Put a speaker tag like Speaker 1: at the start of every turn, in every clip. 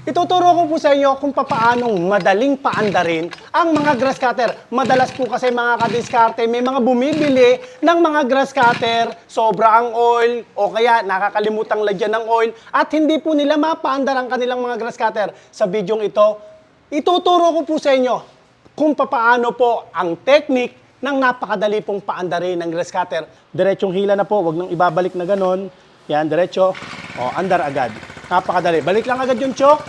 Speaker 1: Ituturo ko po sa inyo kung paanong madaling paandarin ang mga grass cutter. Madalas po kasi mga kadiskarte, may mga bumibili ng mga grass cutter, sobra ang oil, o kaya nakakalimutang lagyan ng oil, at hindi po nila mapaandar ang kanilang mga grass cutter. Sa bidyong ito, ituturo ko po sa inyo kung paano po ang technique ng napakadali pong paandarin ng grass cutter. Diretsong hila na po, wag nang ibabalik na ganon. Yan, diretso. O, andar agad. Napakadali. Balik lang agad yung choke.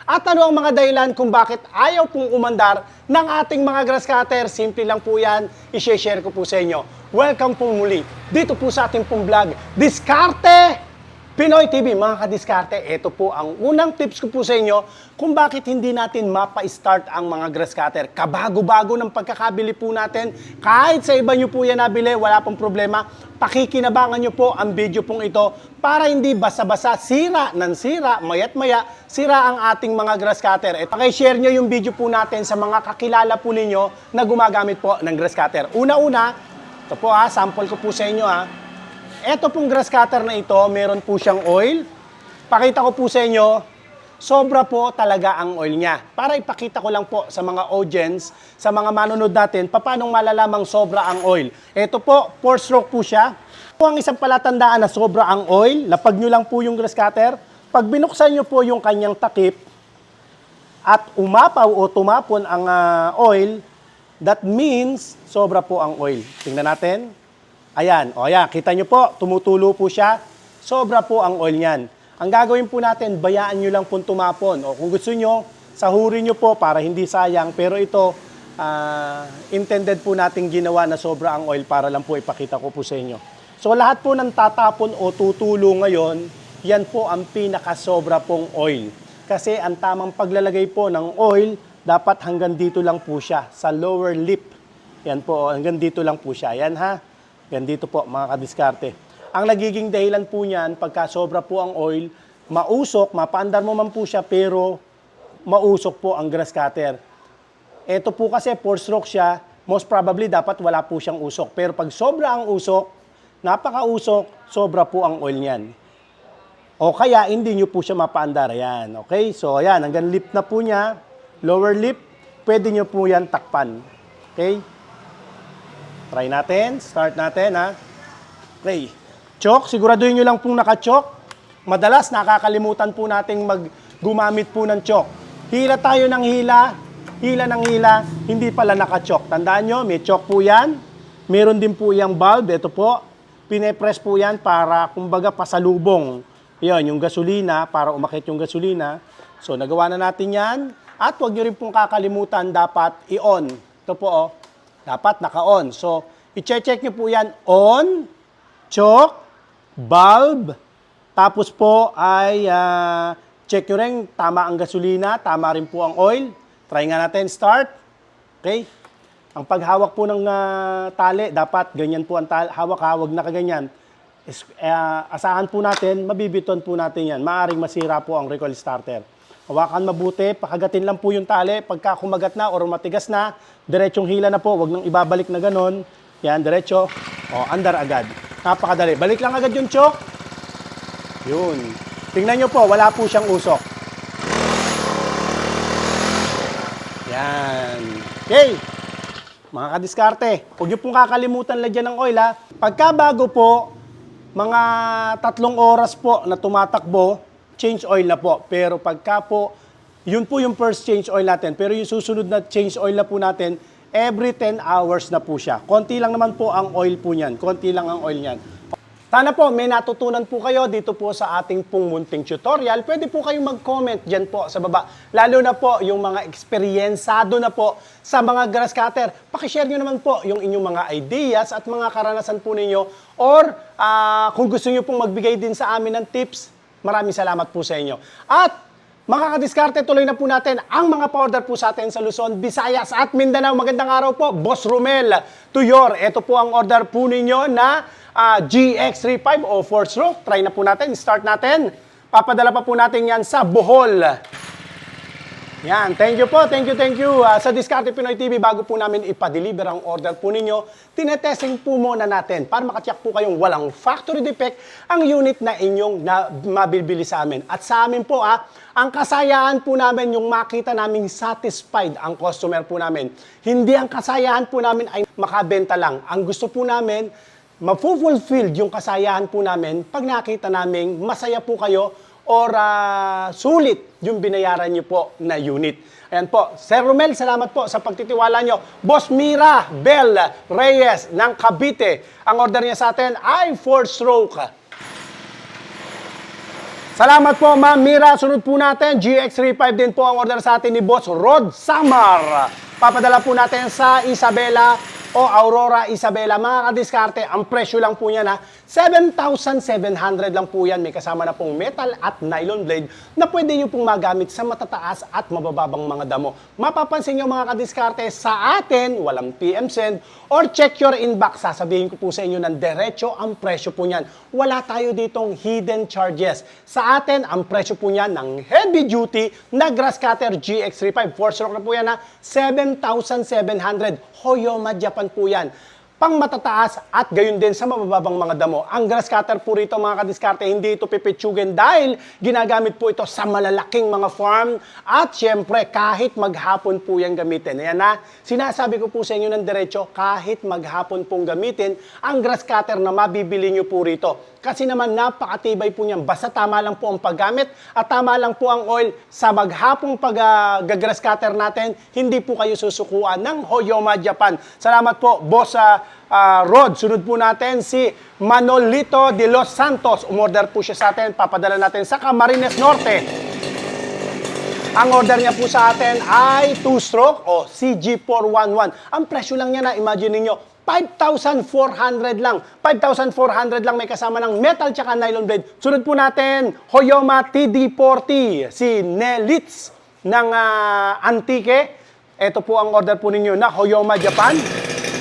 Speaker 1: At ano ang mga dahilan kung bakit ayaw pong umandar ng ating mga grass cutter? Simple lang po yan. I-share ko po sa inyo. Welcome po muli dito po sa ating pong vlog, Diskarte Pinoy TV. Mga kadiskarte, ito po ang unang tips ko po sa inyo kung bakit hindi natin mapa-start ang mga grass cutter. Kabago-bago ng pagkakabili po natin. Kahit sa iba nyo po yan nabili, wala pong problema. Pakikinabangan nyo po ang video pong ito para hindi basa-basa, sira ng sira, mayat maya, sira ang ating mga grass cutter. At pakishare nyo yung video po natin sa mga kakilala po ninyo na gumagamit po ng grass cutter. Una-una, ito po sample ko po sa inyo Ito pong grass cutter na ito, meron po siyang oil. Pakita ko po sa inyo, sobra po talaga ang oil niya. Para ipakita ko lang po sa mga audience, sa mga manonood natin, paano malalamang sobra ang oil. Ito po, 4-stroke po siya. Ang isang palatandaan na sobra ang oil, lapag nyo lang po yung grass cutter. Pag binuksan nyo po yung kanyang takip at umapaw o tumapon ang oil, that means sobra po ang oil. Tingnan natin. Ayan, kita nyo po, tumutulo po siya. Sobra po ang oil niyan. Ang gagawin po natin, bayaan nyo lang po tumapon. O kung gusto nyo, sahurin nyo po para hindi sayang. Pero ito, intended po nating ginawa na sobra ang oil para lang po ipakita ko po sa inyo. So lahat po ng tatapon o tutulo ngayon, yan po ang pinakasobra pong oil. Kasi ang tamang paglalagay po ng oil, dapat hanggang dito lang po siya, sa lower lip. Yan po, hanggang dito lang po siya. Yan Yan dito po mga kadiskarte. Ang nagiging dahilan po niyan, pagka sobra po ang oil, mausok, mapaandar mo man po siya, pero mausok po ang grass cutter. Ito po kasi 4-stroke siya, most probably dapat wala po siyang usok. Pero pag sobra ang usok, napaka-usok, sobra po ang oil niyan. O kaya hindi nyo po siya mapaandar. Ayan, okay? So ayan, hanggang lip na po niya, lower lip, pwede nyo po yan takpan. Okay? Try natin. Start natin, Okay. Choke. Siguraduhin nyo lang pong naka-choke. Madalas, nakakalimutan po nating gumamit po ng choke. Hila tayo ng hila. Hila ng hila. Hindi pala naka-choke. Tandaan nyo, may choke po yan. Meron din po yung bulb. Ito po. Pinepress po yan para, kumbaga, pasalubong. Yan, yung gasolina, para umakit yung gasolina. So, nagawa na natin yan. At huwag nyo rin pong kakalimutan, dapat i-on. Ito po, dapat naka-on. So, i-check nyo po yan. On, choke, bulb, tapos po ay check nyo rin, tama ang gasolina, tama rin po ang oil. Try nga natin, start. Okay? Ang paghawak po ng tali, dapat ganyan po ang hawak, huwag na kaganyan. Asahan po natin, mabibiton po natin yan. Maaring masira po ang recoil starter. Hawakan mabuti, pakagatin lang po yung tali. Pagka kumagat na or matigas na, diretsong hila na po, wag nang ibabalik na ganon. Yan, diretso. Andar agad. Napakadali. Balik lang agad yung choke. Yun. Tingnan nyo po, wala po siyang usok. Yan. Okay. Mga kadiskarte, huwag nyo pong kakalimutan lagyan ng oil Pagka bago po, mga 3 oras po na tumatakbo, change oil na po. Pero pagka po, yun po yung first change oil natin. Pero yung susunod na change oil na po natin, every 10 hours na po siya. Konti lang naman po ang oil po niyan. Konti lang ang oil niyan. Sana po may natutunan po kayo dito po sa ating pong munting tutorial. Pwede po kayong mag-comment dyan po sa baba. Lalo na po yung mga eksperyensado na po sa mga grass cutter. Pakishare nyo naman po yung inyong mga ideas at mga karanasan po ninyo. Or kung gusto nyo pong magbigay din sa amin ng tips, maraming salamat po sa inyo. At mga kadiskarte, tuloy na po natin ang mga pa-order po sa atin sa Luzon, Visayas at Mindanao. Magandang araw po, Boss Romel Tuyor. Ito po ang order po ninyo na GX35 o 4-stroke. Try na po natin, start natin. Papadala pa po natin yan sa Bohol. Yan, thank you po, thank you, thank you. Sa Diskarte Pinoy TV, bago po namin ipa-deliver ang order po ninyo, tinetesting po muna natin para makatiyak po kayong walang factory defect ang unit na inyong mabibili sa amin. At sa amin po, ang kasayaan po namin yung makita naming satisfied ang customer po namin. Hindi ang kasayaan po namin ay makabenta lang. Ang gusto po namin, ma-fulfilled yung kasayaan po namin pag nakita naming masaya po kayo or sulit yung binayaran nyo po na unit. Ayan po. Sir Romel, salamat po sa pagtitiwala nyo. Boss Mira Bel Reyes ng Cavite. Ang order niya sa atin ay 4-stroke. Salamat po, Ma'am Mira. Sunod po natin, GX35 din po ang order sa atin ni Boss Rod Samar. Papadala po natin sa Isabela o Aurora Isabela. Mga kadiskarte, ang presyo lang po niya na 7,700 lang po yan. May kasama na pong metal at nylon blade na pwede nyo pong magamit sa matataas at mabababang mga damo. Mapapansin nyo mga kadiskarte, sa atin, walang PM send or check your inbox. Sasabihin ko po sa inyo ng diretso ang presyo po niyan. Wala tayo ditong hidden charges. Sa atin, ang presyo po niyan ng heavy duty na grass cutter GX35. 4-stroke na po yan na 7,700. Hoyoma Japan po yan. Pang matataas at gayon din sa mabababang mga damo. Ang grass cutter po rito mga kadiskarte, hindi ito pipitsugin dahil ginagamit po ito sa malalaking mga farm at syempre kahit maghapon po yan gamitin. Ayan na, sinasabi ko po sa inyo ng diretso, kahit maghapon pong gamitin ang grass cutter na mabibili nyo po rito. Kasi naman napakatibay po niyan. Basta tama lang po ang paggamit at tama lang po ang oil sa maghapong pag-grass cutter natin, hindi po kayo susukuan ng Hoyoma Japan. Salamat po, Boss Rod. Sunod po natin si Manolito de Los Santos. Umorder po siya sa atin. Papadala natin sa Camarines Norte. Ang order niya po sa atin ay 2-stroke o CG411. Ang presyo lang niya na, imagine niyo, 5,400 lang. 5,400 lang may kasama ng metal tsaka nylon blade. Sunod po natin, Hoyoma TD40, si Nelitz ng Antique. Ito po ang order po ninyo na Hoyoma Japan.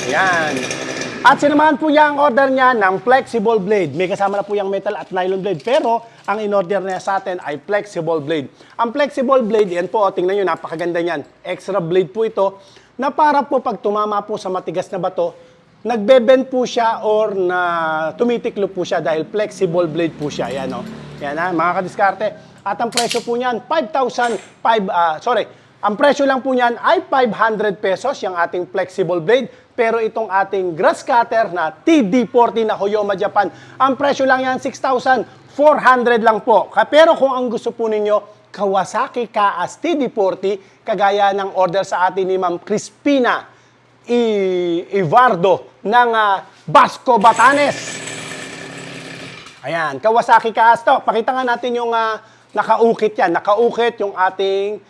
Speaker 1: Yan. At sinamahan po niya ang order niya ng flexible blade. May kasama na po yung metal at nylon blade. Pero ang in-order niya sa atin ay flexible blade. Ang flexible blade, yan po, tingnan nyo, napakaganda niyan. Extra blade po ito na para po pag tumama po sa matigas na bato, nagbe-bend po siya or na tumitiklo po siya dahil flexible blade po siya. Yan o. Yan ha, mga kadiskarte. At ang presyo po niyan, ang presyo lang po niyan ay 500 pesos yung ating flexible blade. Pero itong ating grass cutter na TD40 na Hoyoma Japan, ang presyo lang yan 6,400 lang po. Pero kung ang gusto po ninyo, Kawasaki KAS TD40, kagaya ng order sa atin ni Ma'am Crispina Ivardo ng Basco, Batanes. Ayan, Kawasaki KAS to. Pakita nga natin yung nakaukit yan. Nakaukit yung ating,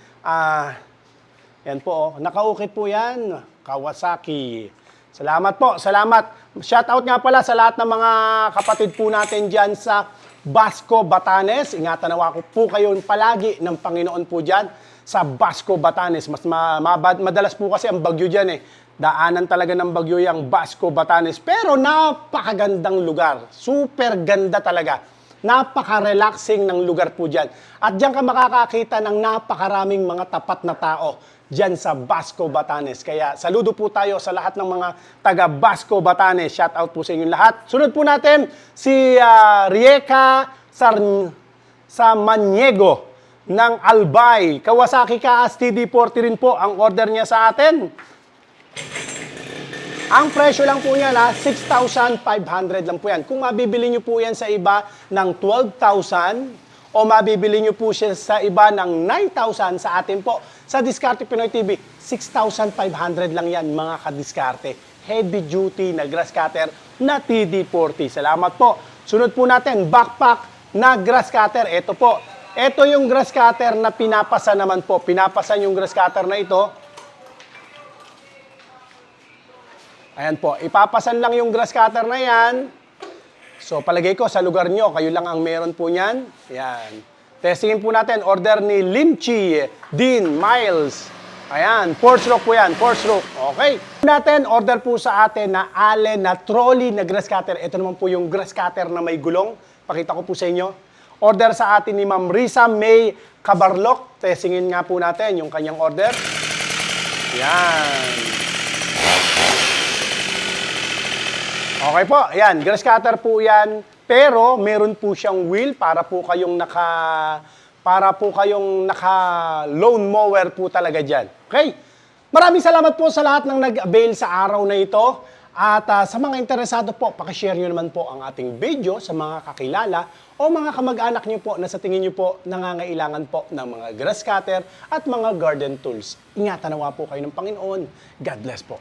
Speaker 1: yan po, oh. Nakaukit po yan. Kawasaki. Salamat po, salamat. Shoutout nga pala sa lahat ng mga kapatid po natin dyan sa Basco, Batanes. Ingatan nawa ko po kayo palagi ng Panginoon po dyan sa Basco, Batanes. Mas madalas po kasi ang bagyo dyan eh. Daanan talaga ng bagyo yung Basco, Batanes. Pero napakagandang lugar. Super ganda talaga. Napaka-relaxing ng lugar po dyan. At dyan ka makakakita ng napakaraming mga tapat na tao dyan sa Basco, Batanes. Kaya saludo po tayo sa lahat ng mga taga Basco, Batanes. Shout out po sa inyong lahat. Sunod po natin si Rieka Samaniego ng Albay. Kawasaki KAS TD40 rin po ang order niya sa atin. Ang presyo lang po niya na 6,500 lang po yan. Kung mabibili nyo po yan sa iba ng 12,000 o mabibili nyo po siya sa iba ng 9,000 sa atin po, sa Diskarte Pinoy TV, 6,500 lang yan mga kadiskarte. Heavy duty na grass cutter na TD40. Salamat po. Sunod po natin, backpack na grass cutter. Ito po. Ito yung grass cutter na pinapasa naman po. Pinapasan yung grass cutter na ito. Ayan po. Ipapasan lang yung grass cutter na yan. So, palagay ko sa lugar nyo, kayo lang ang meron po niyan. Ayan. Testingin po natin, order ni Limchi Dean Miles. Ayan, 4-stroke po yan, 4-stroke. Okay. Natin, order po sa atin na Allen na trolley na grass cutter. Ito naman po yung grass cutter na may gulong. Pakita ko po sa inyo. order sa atin ni Ma'am Risa May Cabarloc. Testingin nga po natin yung kanyang order. Yan. Okay po, ayan, grass cutter po yan. Pero meron po siyang wheel para po kayong naka lawn mower po talaga diyan. Okay? Maraming salamat po sa lahat ng nag-avail sa araw na ito. At sa mga interesado po, paki-share niyo naman po ang ating video sa mga kakilala o mga kamag-anak niyo po na sa tingin niyo po nangangailangan po ng mga grass cutter at mga garden tools. Ingatan nawa po kayo ng Panginoon. God bless po.